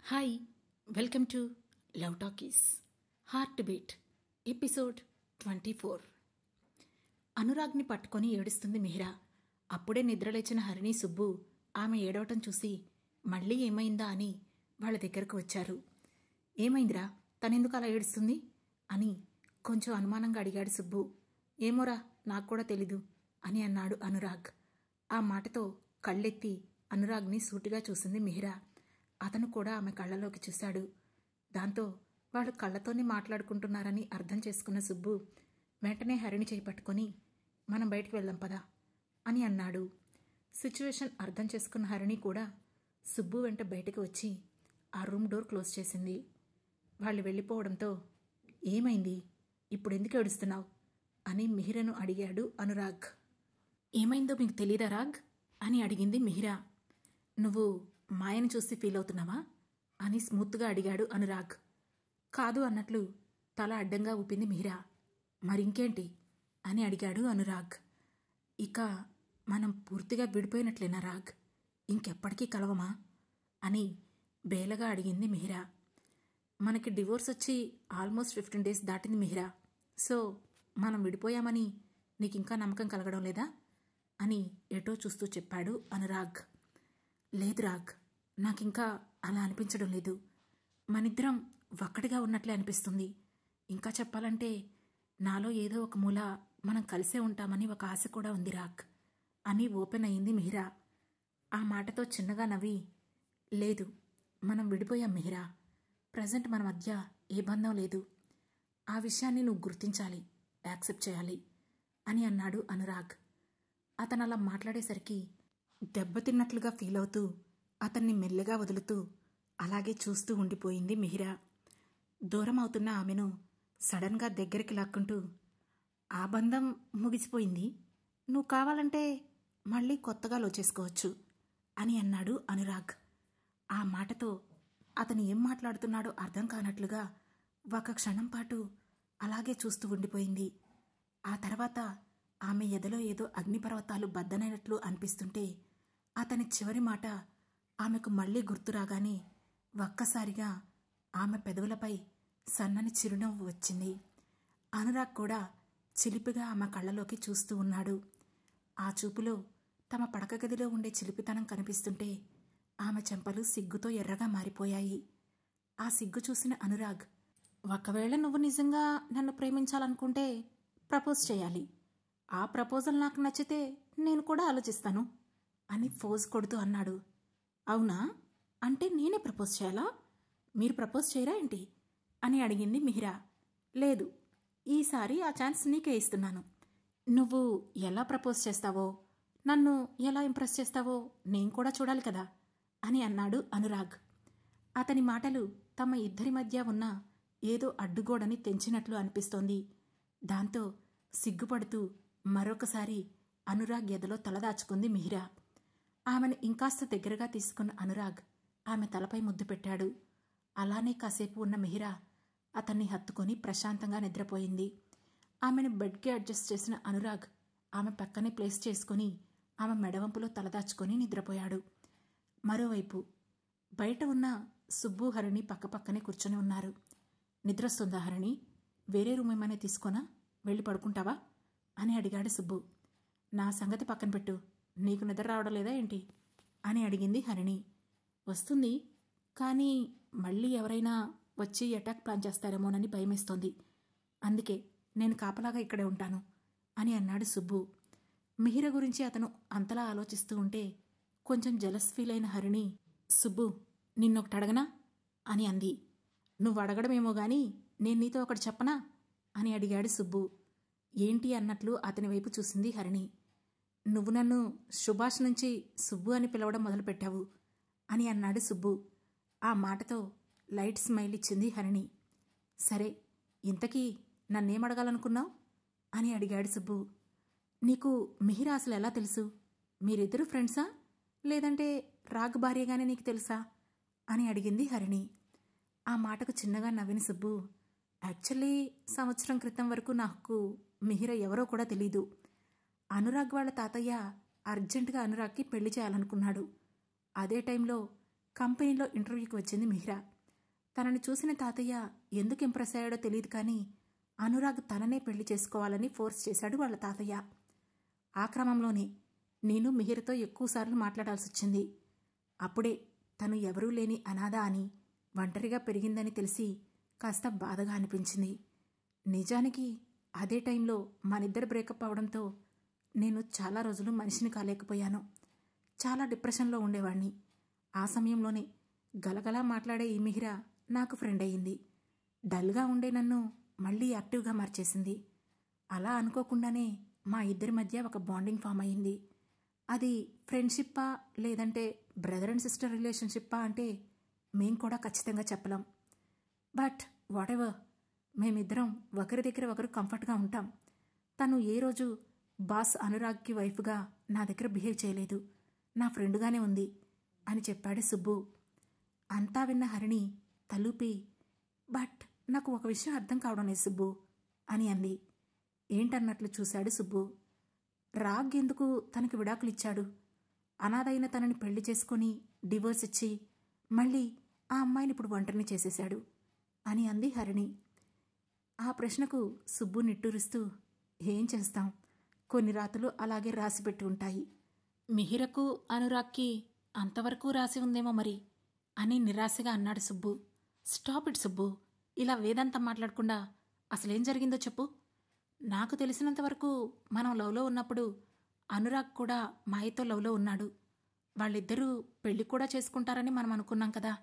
Hi, welcome to love talkies heart beat episode 24. అనురాగ్ని పట్టుకొని ఏడుస్తుంది మిహిరా. అప్పుడే నిద్రలేచిన హరిణి, సుబ్బు ఆమె ఏడవటం చూసి మళ్ళీ ఏమైందా అని వాళ్ళ దగ్గరకు వచ్చారు. ఏమైందిరా, తనెందుకు అలా ఏడుస్తుంది అని కొంచెం అనుమానంగా అడిగాడు సుబ్బు. ఏమోరా, నాకు కూడా తెలీదు అని అన్నాడు అనురాగ్. ఆ మాటతో కళ్ళెత్తి అనురాగ్ని సూటిగా చూసింది మిహిరా. అతను కూడా ఆమె కళ్ళలోకి చూశాడు. దాంతో వాళ్ళు కళ్ళతోనే మాట్లాడుకుంటున్నారని అర్థం చేసుకున్న సుబ్బు వెంటనే హరిణి చేయి పట్టుకొని మనం బయటికి వెళ్దాం పదా అని అన్నాడు. సిచ్యువేషన్ అర్థం చేసుకున్న హరిణి కూడా సుబ్బు వెంట బయటకు వచ్చి ఆ రూమ్ డోర్ క్లోజ్ చేసింది. వాళ్ళు వెళ్ళిపోవడంతో ఏమైంది, ఇప్పుడు ఎందుకు ఏడుస్తున్నావు అని మిహిరను అడిగాడు అనురాగ్. ఏమైందో మీకు తెలీదా రాగ్ అని అడిగింది మిహిరా. నువ్వు మాయను చూసి ఫీల్ అవుతున్నావా అని స్మూత్గా అడిగాడు అనురాగ్. కాదు అన్నట్లు తల అడ్డంగా ఊపింది మిహిరా. మరింకేంటి అని అడిగాడు అనురాగ్. ఇక మనం పూర్తిగా విడిపోయినట్లేనా రాగ్, ఇంకెప్పటికీ కలవమా అని బేలగా అడిగింది మిహిరా. మనకి డివోర్స్ వచ్చి ఆల్మోస్ట్ 15 days దాటింది మిహిరా. సో మనం విడిపోయామని నీకింకా నమ్మకం కలగడం లేదా అని ఎటో చూస్తూ చెప్పాడు అనురాగ్. లేదు రాగ్, నాకింకా అలా అనిపించడం లేదు. మనిద్దరం ఒక్కటిగా ఉన్నట్లే అనిపిస్తుంది. ఇంకా చెప్పాలంటే నాలో ఏదో ఒక మూల మనం కలిసే ఉంటామని ఒక ఆశ కూడా ఉంది రాగ్ అని ఓపెన్ అయింది మిహిరా. ఆ మాటతో చిన్నగా నవ్వి, లేదు, మనం విడిపోయాం మిహిరా. ప్రజెంట్ మన మధ్య ఏ బంధం లేదు. ఆ విషయాన్ని నువ్వు గుర్తించాలి, యాక్సెప్ట్ చేయాలి అని అన్నాడు అనురాగ్. అతను అలా మాట్లాడేసరికి దెబ్బతిన్నట్లుగా ఫీల్ అవుతూ అతన్ని మెల్లగా వదులుతూ అలాగే చూస్తూ ఉండిపోయింది మిహిరా. దూరం అవుతున్న ఆమెను సడన్గా దగ్గరికి లాక్కుంటూ, ఆ బంధం ముగిసిపోయింది, నువ్వు కావాలంటే మళ్ళీ కొత్తగా లోచేసుకోవచ్చు అని అన్నాడు అనురాగ్. ఆ మాటతో అతను ఏం మాట్లాడుతున్నాడో అర్థం కానట్లుగా ఒక క్షణం పాటు అలాగే చూస్తూ ఉండిపోయింది. ఆ తర్వాత ఆమె ఎదలో ఏదో అగ్నిపర్వతాలు బద్దనైనట్లు అనిపిస్తుంటే అతని చివరి మాట ఆమెకు మళ్లీ గుర్తురాగానే ఒక్కసారిగా ఆమె పెదవులపై సన్నని చిరునవ్వు వచ్చింది. అనురాగ్ కూడా చిలిపిగా ఆమె కళ్ళలోకి చూస్తూ ఉన్నాడు. ఆ చూపులో తమ పడక గదిలో ఉండే చిలిపితనం కనిపిస్తుంటే ఆమె చెంపలు సిగ్గుతో ఎర్రగా మారిపోయాయి. ఆ సిగ్గు చూసిన అనురాగ్, ఒకవేళ నువ్వు నిజంగా నన్ను ప్రేమించాలనుకుంటే ప్రపోజ్ చేయాలి. ఆ ప్రపోజల్ నాకు నచ్చితే నేను కూడా ఆలోచిస్తాను అని ఫోజ్ కొడుతూ అన్నాడు. అవునా, అంటే నేనే ప్రపోజ్ చేయాలా? మీరు ప్రపోజ్ చేయరా ఏంటి అని అడిగింది మిహిరా. లేదు, ఈసారి ఆ ఛాన్స్ నీకే ఇస్తున్నాను. నువ్వు ఎలా ప్రపోజ్ చేస్తావో, నన్ను ఎలా ఇంప్రెస్ చేస్తావో నేను కూడా చూడాలి కదా అని అన్నాడు అనురాగ్. అతని మాటలు తమ ఇద్దరి మధ్య ఉన్న ఏదో అడ్డుగోడని తెంచినట్లు అనిపిస్తోంది. దాంతో సిగ్గుపడుతూ మరొకసారి అనురాగ్ ఎదలో తలదాచుకుంది మిహిరా. ఆమెను ఇంకాస్త దగ్గరగా తీసుకున్న అనురాగ్ ఆమె తలపై ముద్దు పెట్టాడు. అలానే కాసేపు ఉన్న మిహిరా అతన్ని హత్తుకొని ప్రశాంతంగా నిద్రపోయింది. ఆమెను బెడ్కి అడ్జస్ట్ చేసిన అనురాగ్ ఆమె పక్కనే ప్లేస్ చేసుకుని ఆమె మెడవంపులో తలదాచుకొని నిద్రపోయాడు. మరోవైపు బయట ఉన్న సుబ్బు, హరిణి పక్కపక్కనే కూర్చొని ఉన్నారు. నిద్రొస్తుందా హరిణి, వేరే రూమ్ ఏమైనా తీసుకోనా, వెళ్ళి పడుకుంటావా అని అడిగాడు సుబ్బు. నా సంగతి పక్కన పెట్టు, నీకు నిద్ర రావడం లేదా ఏంటి అని అడిగింది హరిణి. వస్తుంది, కానీ మళ్ళీ ఎవరైనా వచ్చి అటాక్ ప్లాన్ చేస్తారేమోనని భయమేస్తోంది. అందుకే నేను కాపలాగా ఇక్కడే ఉంటాను అని అన్నాడు సుబ్బు. మిహిర గురించి అతను అంతలా ఆలోచిస్తూ ఉంటే కొంచెం జలస్ ఫీల్ అయిన హరిణి, సుబ్బు నిన్నొకటి అడగనా అని అంది. నువ్వు అడగడమేమో గాని నేను నీతో ఒకటి చెప్పనా అని అడిగాడు సుబ్బు. ఏంటి అన్నట్లు అతని వైపు చూసింది హరిణి. నువ్వు నన్ను సుభాష్ నుంచి సుబ్బు అని పిలవడం మొదలుపెట్టావు అని అన్నాడు సుబ్బు. ఆ మాటతో లైట్ స్మైల్ ఇచ్చింది హరిణి. సరే, ఇంతకీ నన్నేమడగాలనుకున్నావు అని అడిగాడు సుబ్బు. నీకు మిహిరా అసలు ఎలా తెలుసు? మీరిద్దరూ ఫ్రెండ్సా, లేదంటే రాగ్ భార్యగానే నీకు తెలుసా అని అడిగింది హరిణి. ఆ మాటకు చిన్నగా నవ్విన సుబ్బు, యాక్చువల్లీ సంవత్సరం క్రితం వరకు నాకు మిహిరా ఎవరో కూడా తెలీదు. అనురాగ్ వాళ్ళ తాతయ్య అర్జెంటుగా అనురాగ్కి పెళ్లి చేయాలనుకున్నాడు. అదే టైంలో కంపెనీలో ఇంటర్వ్యూకి వచ్చింది మిహిరా. తనని చూసిన తాతయ్య ఎందుకు ఇంప్రెస్ అయ్యాడో తెలియదు కానీ అనురాగ్ తననే పెళ్లి చేసుకోవాలని ఫోర్స్ చేశాడు వాళ్ళ తాతయ్య. ఆ క్రమంలోనే నేను మిహిరతో ఎక్కువసార్లు మాట్లాడాల్సి వచ్చింది. అప్పుడే తను ఎవరూ లేని అనాథ అని, ఒంటరిగా పెరిగిందని తెలిసి కాస్త బాధగా అనిపించింది. నిజానికి అదే టైంలో మనిద్దరు బ్రేకప్ అవడంతో నేను చాలా రోజులు మనిషిని కాలేకపోయాను. చాలా డిప్రెషన్లో ఉండేవాణ్ణి. ఆ సమయంలోనే గలగలా మాట్లాడే ఈ మిహిర నాకు ఫ్రెండ్ అయ్యింది. డల్గా ఉండే నన్ను మళ్ళీ యాక్టివ్గా మార్చేసింది. అలా అనుకోకుండానే మా ఇద్దరి మధ్య ఒక బాండింగ్ ఫామ్ అయ్యింది. అది ఫ్రెండ్షిప్పా లేదంటే బ్రదర్ అండ్ సిస్టర్ రిలేషన్షిప్పా అంటే మేం కూడా ఖచ్చితంగా చెప్పలేం. బట్ వాట్ ఎవర్, మేమిద్దరం ఒకరి దగ్గర ఒకరు కంఫర్ట్గా ఉంటాం. తను ఏ రోజు బాస్ అనురాగ్కి వైఫ్గా నా దగ్గర బిహేవ్ చేయలేదు, నా ఫ్రెండ్గానే ఉంది అని చెప్పాడు సుబ్బు. అంతా విన్న హరిణి తలూపి, బట్ నాకు ఒక విషయం అర్థం కావడం లేదు సుబ్బు అని అంది. ఏంటన్నట్లు చూశాడు సుబ్బు. రాగ్ ఎందుకు తనకి విడాకులిచ్చాడు? అనాథైన తనని పెళ్లి చేసుకొని డివోర్స్ ఇచ్చి మళ్ళీ ఆ అమ్మాయిని ఇప్పుడు ఒంటరిని చేసేశాడు అని అంది హరిణి. ఆ ప్రశ్నకు సుబ్బు నిట్టూరుస్తూ, ఏం చేస్తాం, కొన్ని రాతలు అలాగే రాసిపెట్టి ఉంటాయి. మిహిరకు అనురాగ్కి అంతవరకు రాసి ఉందేమో మరి అని నిరాశగా అన్నాడు సుబ్బు. స్టాప్ ఇట్ సుబ్బు, ఇలా వేదాంతం మాట్లాడకుండా అసలేం జరిగిందో చెప్పు. నాకు తెలిసినంతవరకు మనం లవ్లో ఉన్నప్పుడు అనురాగ్ కూడా మాయతో లవ్లో ఉన్నాడు. వాళ్ళిద్దరూ పెళ్లి కూడా చేసుకుంటారని మనం అనుకున్నాం కదా.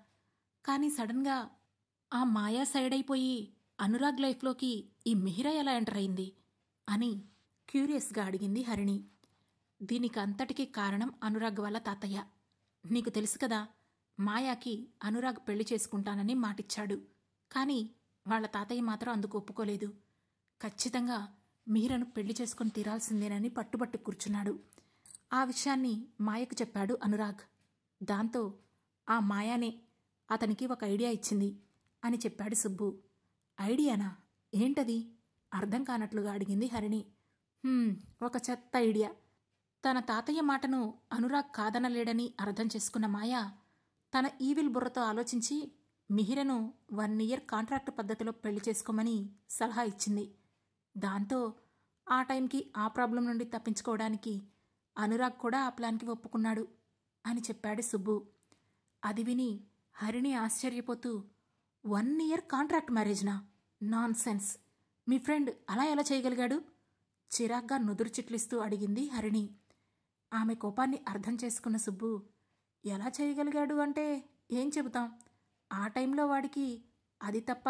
కానీ సడన్గా ఆ మాయా సైడ్ అయిపోయి అనురాగ్ లైఫ్లోకి ఈ మిహిర ఎలా ఎంటర్ అయింది అని క్యూరియస్గా అడిగింది హరిణి. దీనికి అంతటికీ కారణం అనురాగ్ వాళ్ళ తాతయ్య. నీకు తెలుసు కదా, మాయాకి అనురాగ్ పెళ్లి చేసుకుంటానని మాటిచ్చాడు. కానీ వాళ్ళ తాతయ్య మాత్రం అందుకు ఒప్పుకోలేదు. ఖచ్చితంగా మిహిరను పెళ్లి చేసుకుని తీరాల్సిందేనని పట్టుబట్టి కూర్చున్నాడు. ఆ విషయాన్ని మాయకు చెప్పాడు అనురాగ్. దాంతో ఆ మాయానే అతనికి ఒక ఐడియా ఇచ్చింది అని చెప్పాడు సుబ్బు. ఐడియానా? ఏంటది? అర్థం కానట్లుగా అడిగింది హరిణి. ఒక చెత్త ఐడియా. తన తాతయ్య మాటను అనురాగ్ కాదనలేడని అర్థం చేసుకున్న మాయ తన ఈవిల్ బుర్రతో ఆలోచించి మిహిరను 1 year కాంట్రాక్ట్ పద్ధతిలో పెళ్లి చేసుకోమని సలహా ఇచ్చింది. దాంతో ఆ టైంకి ఆ ప్రాబ్లం నుండి తప్పించుకోవడానికి అనురాగ్ కూడా ఆ ప్లాన్కి ఒప్పుకున్నాడు అని చెప్పాడు సుబ్బు. అది విని హరిణి ఆశ్చర్యపోతూ, 1 year కాంట్రాక్ట్ మ్యారేజ్నా? నాన్ సెన్స్, మీ ఫ్రెండ్ అలా ఎలా చేయగలిగాడు? చిరాగ్గా నుదురు చిట్లిస్తూ అడిగింది హరిణి. ఆమె కోపాన్ని అర్థం చేసుకున్న సుబ్బు, ఎలా చేయగలిగాడు అంటే ఏం చెబుతాం, ఆ టైంలో వాడికి అది తప్ప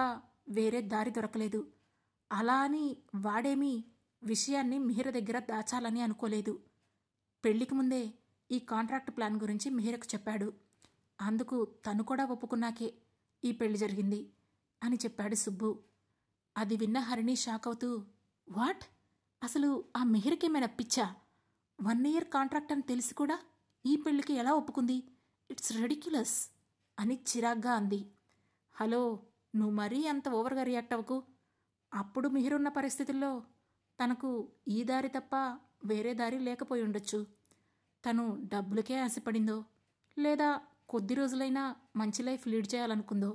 వేరే దారి దొరకలేదు. అలా అని వాడేమీ విషయాన్ని మిహిర దగ్గర దాచాలని అనుకోలేదు. పెళ్లికి ముందే ఈ కాంట్రాక్ట్ ప్లాన్ గురించి మిహిరకు చెప్పాడు. అందుకు తను కూడా ఒప్పుకున్నాకే ఈ పెళ్లి జరిగింది అని చెప్పాడు సుబ్బు. అది విన్న హరిణి షాక్ అవుతూ, వాట్, అసలు ఆ మిహిరకేమైనా పిచ్చా? 1 year కాంట్రాక్ట్ అని తెలిసి కూడా ఈ పెళ్లికి ఎలా ఒప్పుకుంది? ఇట్స్ రెడిక్యులస్ అని చిరాగ్గా అంది. హలో, నువ్వు మరీ అంత ఓవర్గా రియాక్ట్ అవ్వకు. అప్పుడు మిహిరున్న పరిస్థితుల్లో తనకు ఈ దారి తప్ప వేరే దారి లేకపోయి ఉండొచ్చు. తను డబ్బులకే ఆశపడిందో, లేదా కొద్ది రోజులైనా మంచి లైఫ్ లీడ్ చేయాలనుకుందో,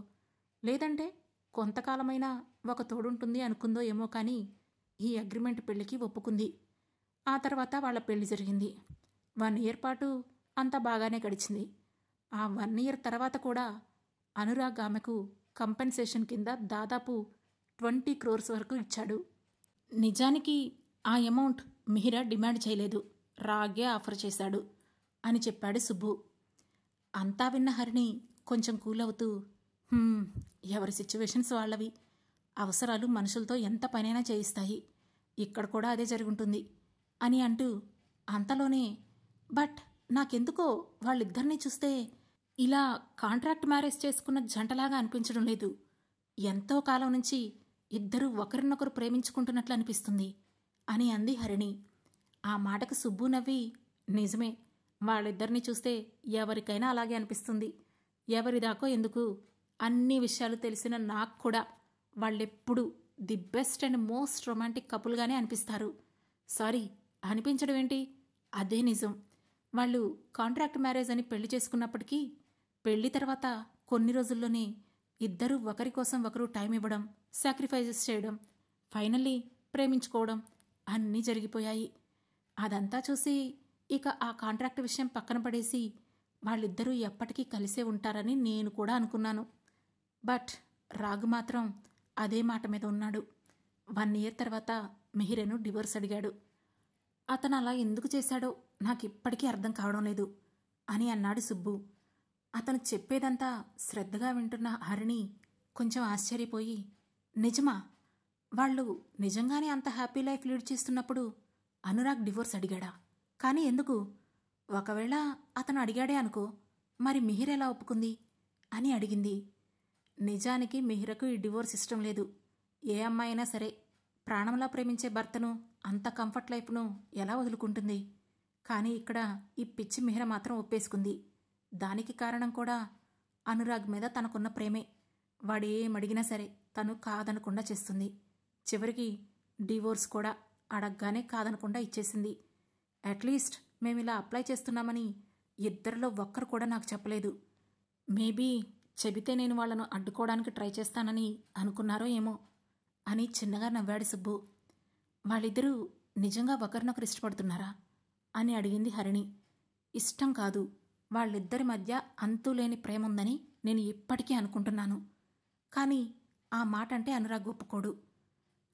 లేదంటే కొంతకాలమైనా ఒక తోడుంటుంది అనుకుందో ఏమో కానీ ఈ అగ్రిమెంట్ పెళ్లికి ఒప్పుకుంది. ఆ తర్వాత వాళ్ళ పెళ్లి జరిగింది. 1 year పాటు అంతా బాగానే గడిచింది. ఆ 1 year తర్వాత కూడా అనురాగ్ ఆమెకు కంపెన్సేషన్ కింద దాదాపు 20 crores వరకు ఇచ్చాడు. నిజానికి ఆ అమౌంట్ మిహిర డిమాండ్ చేయలేదు, రాగే ఆఫర్ చేశాడు అని చెప్పాడు సుబ్బు. అంతా విన్న హరిణి కొంచెం కూల్ అవుతూ, ఎవరి సిచ్యువేషన్స్ వాళ్ళవి, అవసరాలు మనుషులతో ఎంత పనైనా చేయిస్తాయి, ఇక్కడ కూడా అదే జరుగుంటుంది అని అంటూ, అంతలోనే బట్ నాకెందుకో వాళ్ళిద్దరినీ చూస్తే ఇలా కాంట్రాక్ట్ మ్యారేజ్ చేసుకున్న జంటలాగా అనిపించడం లేదు. ఎంతో కాలం నుంచి ఇద్దరూ ఒకరినొకరు ప్రేమించుకుంటున్నట్లు అనిపిస్తుంది అని అంది హరిణి. ఆ మాటకు సుబ్బు నవ్వి, నిజమే, వాళ్ళిద్దరినీ చూస్తే ఎవరికైనా అలాగే అనిపిస్తుంది. ఎవరిదాకో ఎందుకు, అన్ని విషయాలు తెలిసిన నాకు కూడా వాళ్ళెప్పుడు the best and most romantic కపుల్గానే అనిపిస్తారు. సారీ, అనిపించడం ఏంటి, అదే నిజం. వాళ్ళు కాంట్రాక్ట్ మ్యారేజ్ అని పెళ్లి చేసుకున్నప్పటికీ పెళ్లి తర్వాత కొన్ని రోజుల్లోనే ఇద్దరూ ఒకరి కోసం ఒకరు టైం ఇవ్వడం, సాక్రిఫైజెస్ చేయడం, ఫైనల్లీ ప్రేమించుకోవడం అన్నీ జరిగిపోయాయి. అదంతా చూసి ఇక ఆ కాంట్రాక్ట్ విషయం పక్కన పడేసి వాళ్ళిద్దరూ ఎప్పటికీ కలిసే ఉంటారని నేను కూడా అనుకున్నాను. బట్ రాగు మాత్రం అదే మాట మీద ఉన్నాడు. 1 ఇయర్ తర్వాత మిహిరను డివోర్స్ అడిగాడు. అతను అలా ఎందుకు చేశాడో నాకిప్పటికీ అర్థం కావడం లేదు అని అన్నాడు సుబ్బు. అతను చెప్పేదంతా శ్రద్ధగా వింటున్న హరిణి కొంచెం ఆశ్చర్యపోయి, నిజమా? వాళ్ళు నిజంగానే అంత హ్యాపీ లైఫ్ లీడ్ చేస్తున్నప్పుడు అనురాగ్ డివోర్స్ అడిగాడా? కానీ ఎందుకు? ఒకవేళ అతను అడిగాడే అనుకో, మరి మిహిర్ ఎలా ఒప్పుకుంది అని అడిగింది. నిజానికి మిహిరకు ఈ డివోర్స్ ఇష్టం లేదు. ఏ అమ్మాయి అయినా సరే ప్రాణంలా ప్రేమించే భర్తను, అంత కంఫర్ట్ లైఫ్ను ఎలా వదులుకుంటుంది? కానీ ఇక్కడ ఈ పిచ్చి మిహిర మాత్రం ఒప్పేసుకుంది. దానికి కారణం కూడా అనురాగ్ మీద తనకున్న ప్రేమే. వాడేమడిగినా సరే తను కాదనకుండా చేస్తుంది. చివరికి డివోర్స్ కూడా అడగ్గానే కాదనకుండా ఇచ్చేసింది. అట్లీస్ట్ మేమిలా అప్లై చేస్తున్నామని ఇద్దరిలో ఒక్కరు కూడా నాకు చెప్పలేదు. మేబీ చెబితే నేను వాళ్లను అడ్డుకోవడానికి ట్రై చేస్తానని అనుకున్నారో ఏమో అని చిన్నగా నవ్వాడు సుబ్బు. వాళ్ళిద్దరూ నిజంగా ఒకరినొకరు ఇష్టపడుతున్నారా అని అడిగింది హరిణి. ఇష్టం కాదు, వాళ్ళిద్దరి మధ్య అంతులేని ప్రేమ ఉందని నేను ఇప్పటికీ అనుకుంటున్నాను. కానీ ఆ మాట అంటే అనురాగ్ ఒప్పుకోడు.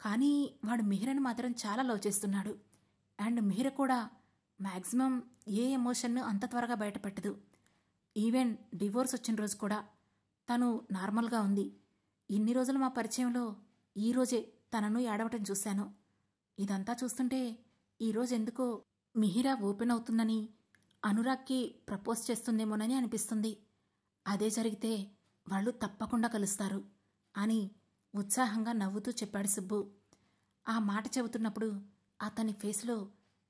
కానీ వాడు మిహిరను మాత్రం చాలా లవ్ చేస్తున్నాడు. అండ్ మిహిర కూడా మ్యాక్సిమం ఏ ఎమోషన్ను అంత త్వరగా బయటపెట్టదు. ఈవెన్ డివోర్స్ వచ్చిన రోజు కూడా తను నార్మల్గా ఉంది. ఇన్ని రోజులు మా పరిచయంలో ఈరోజే తనను ఏడవటం చూశాను. ఇదంతా చూస్తుంటే ఈరోజు ఎందుకో మిహిర ఓపెన్ అవుతుందని, అనురాగ్కి ప్రపోజ్ చేస్తుందేమోనని అనిపిస్తుంది. అదే జరిగితే వాళ్ళు తప్పకుండా కలుస్తారు అని ఉత్సాహంగా నవ్వుతూ చెప్పాడు సుబ్బు. ఆ మాట చెబుతున్నప్పుడు అతని ఫేస్లో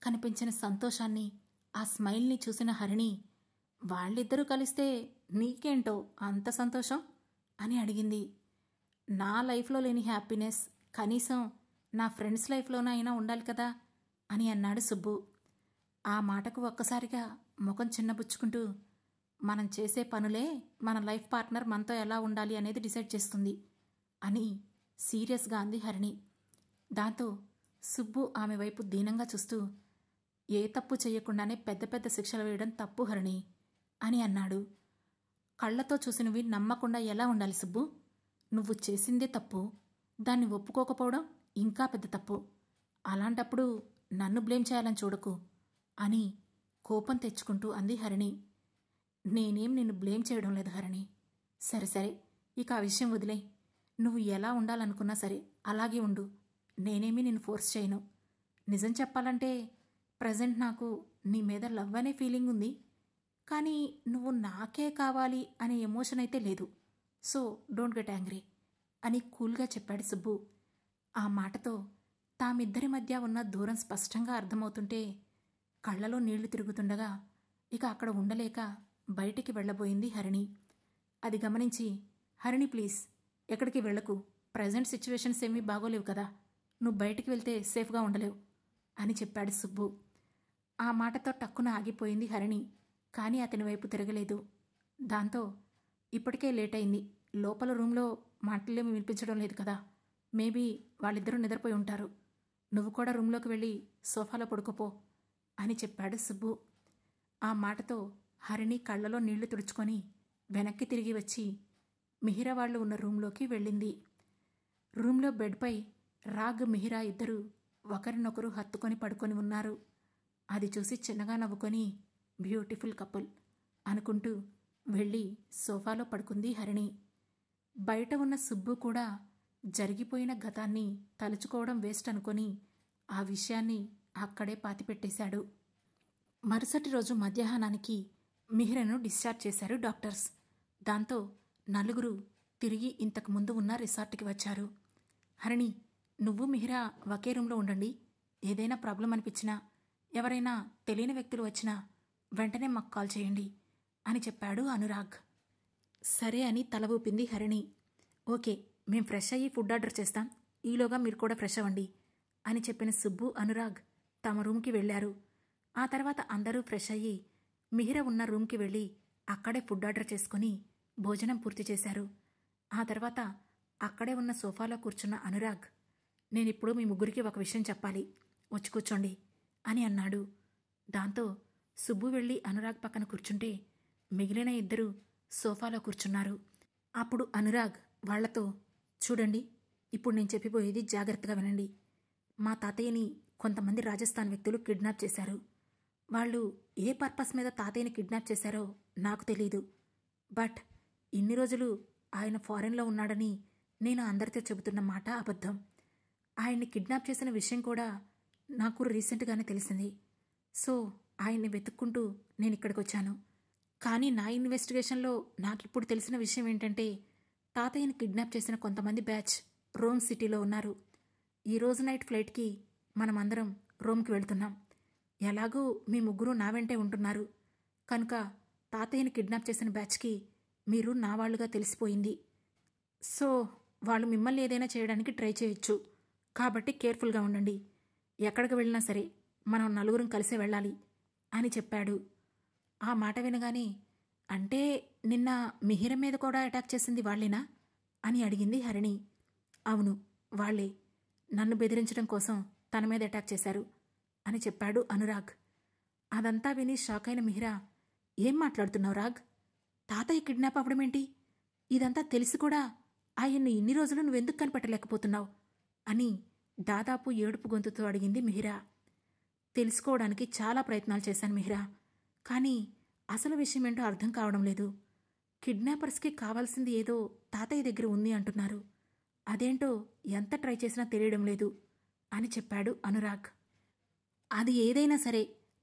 కనిపించిన సంతోషాన్ని, ఆ స్మైల్ని చూసిన హరిణి, వాళ్ళిద్దరూ కలిస్తే నీకేంటో అంత సంతోషం అని అడిగింది. నా లైఫ్లో లేని హ్యాపీనెస్ కనీసం నా ఫ్రెండ్స్ లైఫ్లోనైనా ఉండాలి కదా అని అన్నాడు సుబ్బు. ఆ మాటకు ఒక్కసారిగా ముఖం చిన్నబుచ్చుకుంటూ, మనం చేసే పనులే మన లైఫ్ పార్ట్నర్ మనతో ఎలా ఉండాలి అనేది డిసైడ్ చేస్తుంది అని సీరియస్గా అంది హరిణి. దాంతో సుబ్బు ఆమె వైపు దీనంగా చూస్తూ, ఏ తప్పు చెయ్యకుండానే పెద్ద పెద్ద శిక్షలు వేయడం తప్పు హరిణి అని అన్నాడు. కళ్లతో చూసినవి నమ్మకుండా ఎలా ఉండాలి సుబ్బు? నువ్వు చేసిందే తప్పు, దాన్ని ఒప్పుకోకపోవడం ఇంకా పెద్ద తప్పు. అలాంటప్పుడు నన్ను బ్లేమ్ చేయాలని చూడకు అని కోపం తెచ్చుకుంటూ అంది హరిణి. నేనేం నిన్ను బ్లేమ్ చేయడం లేదు హరిణి. సరే సరే, ఇక ఆ విషయం వదిలే. నువ్వు ఎలా ఉండాలనుకున్నా సరే అలాగే ఉండు. నేనేమీ నిన్ను ఫోర్స్ చేయను. నిజం చెప్పాలంటే ప్రజెంట్ నాకు నీ మీద లవ్ అనే ఫీలింగ్ ఉంది. కానీ నువ్వు నాకే కావాలి అనే ఎమోషన్ అయితే లేదు. సో డోంట్ గెట్ యాంగ్రీ అని కూల్గా చెప్పాడు సుబ్బు. ఆ మాటతో తామిద్దరి మధ్య ఉన్న దూరం స్పష్టంగా అర్థమవుతుంటే కళ్లలో నీళ్లు తిరుగుతుండగా ఇక అక్కడ ఉండలేక బయటికి వెళ్లబోయింది హరిణి. అది గమనించి, హరిణి ప్లీజ్ ఎక్కడికి వెళ్లకు, ప్రజెంట్ సిచ్యువేషన్స్ ఏమీ బాగోలేవు కదా, నువ్వు బయటికి వెళ్తే సేఫ్గా ఉండలేవు అని చెప్పాడు సుబ్బు. ఆ మాటతో టక్కున ఆగిపోయింది హరిణి. కానీ అతని వైపు తిరగలేదు. దాంతో ఇప్పటికే లేట్ అయింది, లోపల రూమ్లో మాటలేమి వినిపించడం లేదు కదా, మేబీ వాళ్ళిద్దరూ నిద్రపోయి ఉంటారు. నువ్వు కూడా రూమ్లోకి వెళ్ళి సోఫాలో పడుకోపో అని చెప్పాడు సుబ్బు. ఆ మాటతో హరిణి కళ్లలో నీళ్లు తుడుచుకొని వెనక్కి తిరిగి వచ్చి మిహిర వాళ్ళు ఉన్న రూంలోకి వెళ్ళింది. రూంలో బెడ్పై రాగ్, మిహిర ఇద్దరూ ఒకరినొకరు హత్తుకొని పడుకొని ఉన్నారు. అది చూసి చిన్నగా నవ్వుకొని బ్యూటిఫుల్ కపుల్ అనుకుంటూ వెళ్ళి సోఫాలో పడుకుంది హరిణి. బయట ఉన్న సుబ్బు కూడా జరిగిపోయిన గతాన్ని తలుచుకోవడం వేస్ట్ అనుకొని ఆ విషయాన్ని అక్కడే పాతిపెట్టేశాడు. మరుసటి రోజు మధ్యాహ్నానికి మిహిరను డిశ్చార్జ్ చేశారు డాక్టర్స్. దాంతో నలుగురు తిరిగి ఇంతకు ముందు ఉన్న రిసార్ట్కి వచ్చారు. హరిణి, నువ్వు మిహిర ఒకే రూంలో ఉండండి. ఏదైనా ప్రాబ్లం అనిపించినా, ఎవరైనా తెలియని వ్యక్తులు వచ్చినా వెంటనే మాకు కాల్ చేయండి అని చెప్పాడు అనురాగ్. సరే అని తల ఊపింది హరిణి. ఓకే, మేం ఫ్రెష్ అయ్యి ఫుడ్ ఆర్డర్ చేస్తాం, ఈలోగా మీరు కూడా ఫ్రెష్ అవ్వండి అని చెప్పిన సుబ్బు, అనురాగ్ తమ రూమ్కి వెళ్లారు. ఆ తర్వాత అందరూ ఫ్రెష్ అయ్యి మిహిర ఉన్న రూమ్కి వెళ్ళి అక్కడే ఫుడ్ ఆర్డర్ చేసుకుని భోజనం పూర్తి చేశారు. ఆ తర్వాత అక్కడే ఉన్న సోఫాలో కూర్చున్న అనురాగ్, నేనిప్పుడు మీ ముగ్గురికి ఒక విషయం చెప్పాలి, వచ్చి కూర్చోండి అని అన్నాడు. దాంతో సుబ్బు వెళ్ళి అనురాగ్ పక్కన కూర్చుంటే మిగిలిన ఇద్దరు సోఫాలో కూర్చున్నారు. అప్పుడు అనురాగ్ వాళ్లతో, చూడండి, ఇప్పుడు నేను చెప్పిపోయేది జాగ్రత్తగా వినండి. మా తాతయ్యని కొంతమంది రాజస్థాన్ వ్యక్తులు కిడ్నాప్ చేశారు. వాళ్ళు ఏ పర్పస్ మీద తాతయ్యని కిడ్నాప్ చేశారో నాకు తెలీదు. బట్ ఇన్ని రోజులు ఆయన ఫారెన్లో ఉన్నాడని నేను అందరితో చెబుతున్న మాట అబద్ధం. ఆయన్ని కిడ్నాప్ చేసిన విషయం కూడా నాకు రీసెంట్గానే తెలిసింది. సో ఆయన్ని వెతుక్కుంటూ నేను ఇక్కడికి వచ్చాను. కానీ నా ఇన్వెస్టిగేషన్లో నాకిప్పుడు తెలిసిన విషయం ఏంటంటే, తాతయ్యని కిడ్నాప్ చేసిన కొంతమంది బ్యాచ్ రోమ్ సిటీలో ఉన్నారు. ఈ రోజు నైట్ ఫ్లైట్కి మనమందరం రోమ్కి వెళ్తున్నాం. ఎలాగూ మీ ముగ్గురు నా వెంటే ఉంటున్నారు కనుక తాతయ్యని కిడ్నాప్ చేసిన బ్యాచ్కి మీరు నా వాళ్ళుగా తెలిసిపోయింది. సో వాళ్ళు మిమ్మల్ని ఏదైనా చేయడానికి ట్రై చేయొచ్చు. కాబట్టి కేర్ఫుల్గా ఉండండి. ఎక్కడికి వెళ్ళినా సరే మనం నలుగురం కలిసే వెళ్ళాలి అని చెప్పాడు. ఆ మాట వినగానే, అంటే నిన్న మిహిర మీద కూడా అటాక్ చేసింది వాళ్ళేనా అని అడిగింది హరిణి. అవును, వాళ్లే. నన్ను బెదిరించడం కోసం తన మీద అటాక్ చేశారు అని చెప్పాడు అనురాగ్. అదంతా విని షాక్ అయిన మిహిర, ఏం మాట్లాడుతున్నావు రాగ్? తాతయ్య కిడ్నాప్ అవ్వడమేంటి? ఇదంతా తెలిసి కూడా ఆయన్ని ఇన్ని రోజులు నువ్వెందుకు కనిపెట్టలేకపోతున్నావు అని దాదాపు ఏడుపు గొంతుతో అడిగింది మిహిర. తెలుసుకోవడానికి చాలా ప్రయత్నాలు చేశాను మిహిర, కానీ అసలు విషయం ఏంటో అర్థం కావడం లేదు. కిడ్నాపర్స్కి కావాల్సింది ఏదో తాతయ్య దగ్గర ఉంది అంటున్నారు. అదేంటో ఎంత ట్రై చేసినా తెలియడం లేదు అని చెప్పాడు అనురాగ్. అది ఏదైనా సరే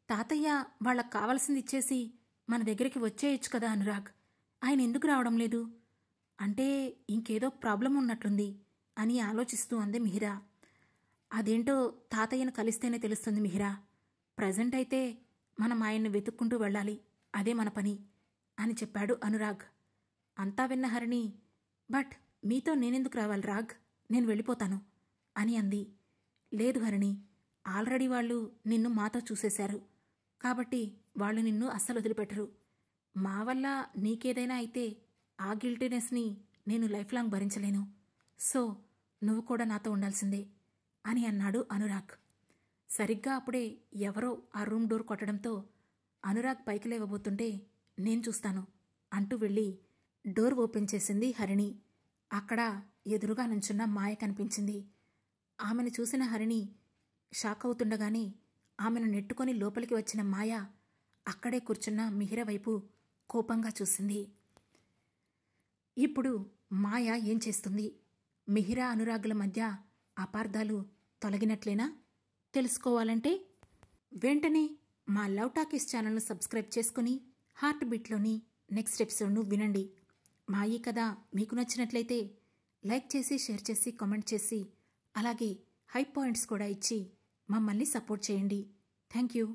తాతయ్య వాళ్ళకు కావాల్సింది ఇచ్చేసి మన దగ్గరికి వచ్చేయచ్చు కదా అనురాగ్. ఆయన ఎందుకు రావడం లేదు? అంటే ఇంకేదో ప్రాబ్లం ఉన్నట్లుంది అని ఆలోచిస్తూ అంది మిహిర. అదేంటో తాతయ్యను కలిస్తేనే తెలుస్తుంది మిహిర. ప్రజెంట్ అయితే మనం ఆయన్ని వెతుక్కుంటూ వెళ్ళాలి, అదే మన పని అని చెప్పాడు అనురాగ్. అంతా విన్న హరిణి, బట్ మీతో నేనెందుకు రావాలి రాగ్, నేను వెళ్ళిపోతాను అని అంది. లేదు హరిణి, ఆల్రెడీ వాళ్ళు నిన్ను మాతో చూసేశారు కాబట్టి వాళ్ళు నిన్ను అస్సలు వదిలిపెట్టరు. మా వల్ల నీకేదైనా అయితే ఆ గిల్టీనెస్ని నేను లైఫ్ లాంగ్ భరించలేను. సో నువ్వు కూడా నాతో ఉండాల్సిందే అని అన్నాడు అనురాగ్. సరిగ్గా అప్పుడే ఎవరో ఆ రూమ్ డోర్ కొట్టడంతో అనురాగ్ పైకి లేవబోతుంటే, నేను చూస్తాను అంటూ వెళ్ళి డోర్ ఓపెన్ చేసింది హరిణి. అక్కడ ఎదురుగా నుంచున్న మాయ కనిపించింది. ఆమెను చూసిన హరిణి షాక్ అవుతుండగానే ఆమెను నెట్టుకొని లోపలికి వచ్చిన మాయ అక్కడే కూర్చున్న మిహిర వైపు కోపంగా చూసింది. ఇప్పుడు మాయ ఏం చేస్తుంది? మిహిర అనురాగుల మధ్య అపార్థాలు తొలగినట్లేనా? తెలుసుకోవాలంటే వెంటనే మా లవ్ టాకీస్ ఛానల్ను సబ్స్క్రైబ్ చేసుకుని హార్ట్ బీట్లోని నెక్స్ట్ ఎపిసోడ్ను వినండి. మా ఈ కథ మీకు నచ్చినట్లయితే లైక్ చేసి, షేర్ చేసి, కామెంట్ చేసి, అలాగే హై పాయింట్స్ కూడా ఇచ్చి మమ్మల్ని సపోర్ట్ చేయండి. Thank you.